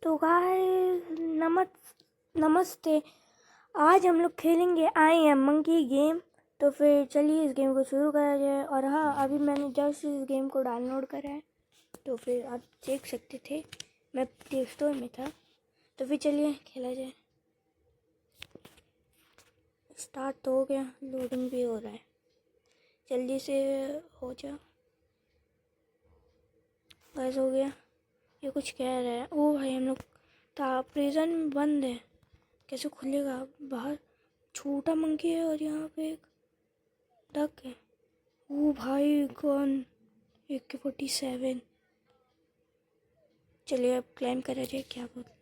तो गाइस नमस्ते। आज हम लोग खेलेंगे आई एम मंकी गेम। तो फिर चलिए इस गेम को शुरू करा जाए। और हाँ, अभी मैंने जस्ट इस गेम को डाउनलोड करा है, तो फिर आप देख सकते थे, मैं प्ले स्टोर में था। तो फिर चलिए खेला जाए। स्टार्ट तो हो गया, लोडिंग भी हो रहा है, जल्दी से हो जा। बस हो गया। ये कुछ कह रहा है। ओ भाई, हम लोग प्रिजन बंद है, कैसे खुलेगा? बाहर छोटा मंकी है और यहाँ पे एक डक है। ओ भाई, गन AK-47। चलिए अब क्लाइम करा जाए। क्या बोलते हैं?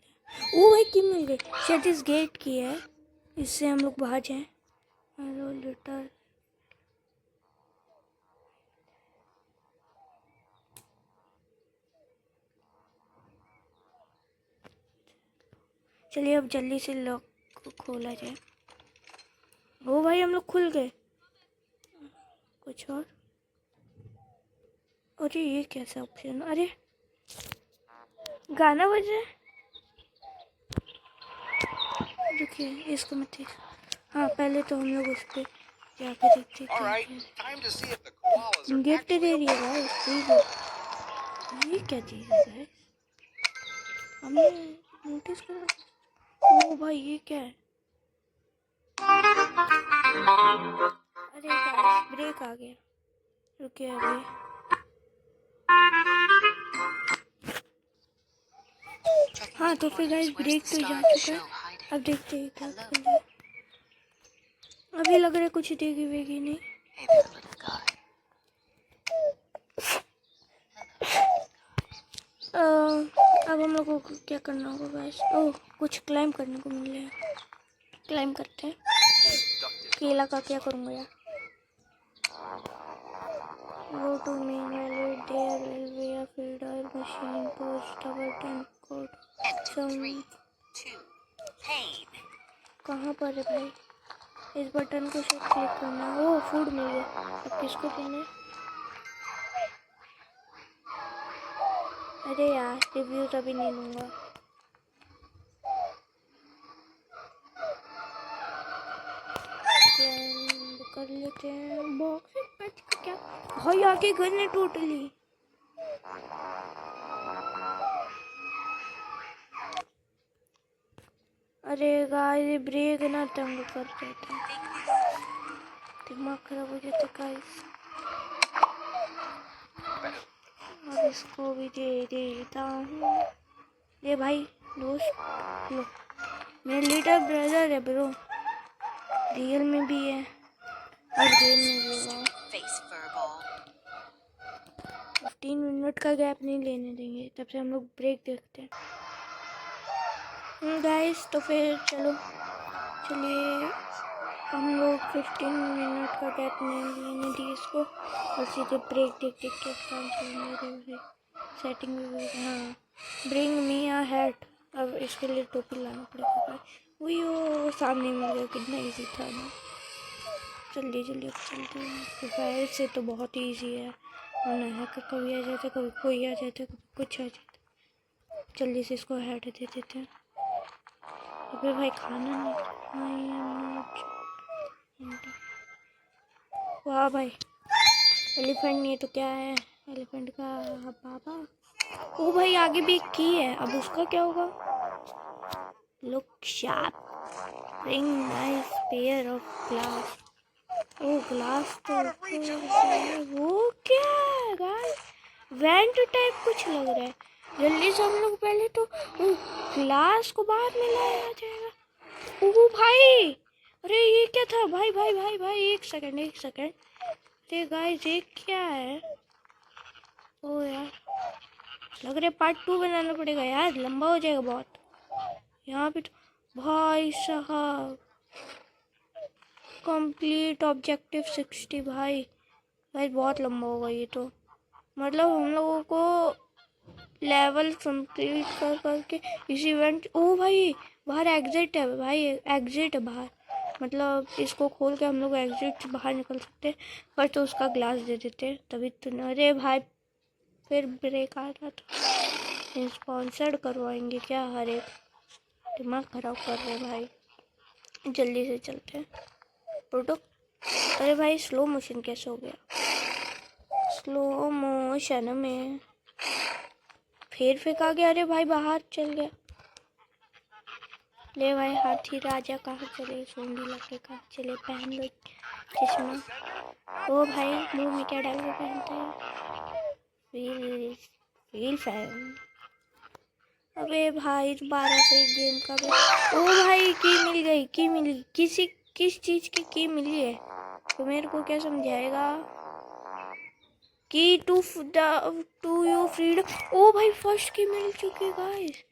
ओ भाई, की मिल गई। शायद इस गेट की है, इससे हम लोग बाहर जाएं। Hello litre. चलिए अब जल्दी से लॉक को खोला जाए। ओ भाई, हम लोग खुल गए। कुछ और? अरे ये कैसा ऑप्शन? अरे गाना बज रहा है, रुकिए इसको मत। हाँ, पहले तो हम लोग उस पर जाकर देखते हैं। गिफ्ट दे रही है भाई। ये क्या चीज़ है गाइस? हमने नोटिस करा। ओ भाई, ये क्या है? अरे गाइस, ब्रेक आ गया, रुकिए अभी। हाँ तो फिर गाइस, ब्रेक तो जा चुका है। अब देखते हैं क्या करना है। अभी लग रहा है कुछ देगी वेगी नहीं। अब हम लोगों को क्या करना होगा गाइस? ओह, कुछ क्लाइम करने को मिल रहा है। क्लाइम करते हैं। केला का क्या करूँगा यार? Go to main value, there will be a filter machine, push the button, code some। कहाँ पर है भाई? इस बटन को शायद क्लिक करना है। ओह, फूड मिल गया। अब किसको देना है? अरे यार, रिव्यूज अभी नहीं लूँगा। कर लेते हैं। बॉक्स क्या भाई, आगे घर ने टोटली। अरे गाइस, ब्रेक ना तंग कर देता है, दिमाग खराब हो जाता है गाइस। अब इसको भी दे देता हूँ। ये भाई दोस्त, लो, मेरा लिटिल ब्रदर है ब्रो, रियल में भी है और गेम में भी है। 15 मिनट का गैप नहीं लेने देंगे, तब से हम लोग ब्रेक देखते हैं गाइस। तो फिर चलिए हम लोग 15 मिनट का गैप नहीं लेने दिए इसको, और सीधे ब्रेक देख के काम चलेंगे। सेटिंग भी हाँ, ब्रिंग मी अ हैट। अब इसके लिए टोपी लाना पड़ेगा। वही वो सामने मिल गया, कितना इजी था ना। जल्दी अब चलते हैं। फायर से तो बहुत ही ईजी है, वरना कभी आ जाता, कभी कोई आ जाता, कभी कुछ आ जाता। जल्दी से इसको हैट दे देते हैं। अबे भाई, खाना नहीं। वाह भाई, एलिफेंट नहीं तो क्या है? एलिफेंट का पापा। ओ भाई, आगे भी एक की है, अब उसका क्या होगा? Look sharp, bring nice pair of glass. ओ ग्लास तो वो क्या है गाइस? वेंट टाइप कुछ लग रहा है। जल्दी से हम लोग पहले तो ग्लास को बाद में लाया जाएगा। ओ भाई, अरे ये क्या था? भाई भाई भाई भाई, एक सेकंड। अरे गाइस, ये क्या है? ओ यार, लग रहा है पार्ट 2 बनाना पड़ेगा यार, लंबा हो जाएगा बहुत। यहाँ पे तो भाई साहब, कंप्लीट ऑब्जेक्टिव 60। भाई बहुत लंबा होगा ये तो। मतलब हम लोगों को लेवल कंप्लीट कर करके इस इवेंट। ओ भाई, बाहर एग्जिट है भाई, एग्जिट है बाहर। मतलब इसको खोल के हम लोग एग्जिट बाहर निकल सकते हैं, पर तो उसका ग्लास दे देते तभी तो। अरे भाई, फिर ब्रेक आ रहा था। स्पॉन्सर्ड करवाएंगे क्या? हर एक दिमाग खराब कर रहे भाई। जल्दी से चलते हैं प्रोडक्ट। अरे भाई स्लो मोशन कैसे हो गया? स्लो मोशन में फिर फेंका गया। अरे भाई बाहर चल गया। ले भाई हाथी राजा कहाँ चले? सूंडी लगे कहाँ चले? पहन लो चश्मा। ओ भाई मुंह में क्या डाल के पहनते हैं? Wheel wheel fan. अबे भाई दोबारा से गेम का भी। ओ भाई की मिल गई, की मिली। किस चीज की मिली है तो मेरे को क्या समझाएगा? की टू यू फ्रीडम। ओ भाई फर्स्ट की मिल चुकी गाइस।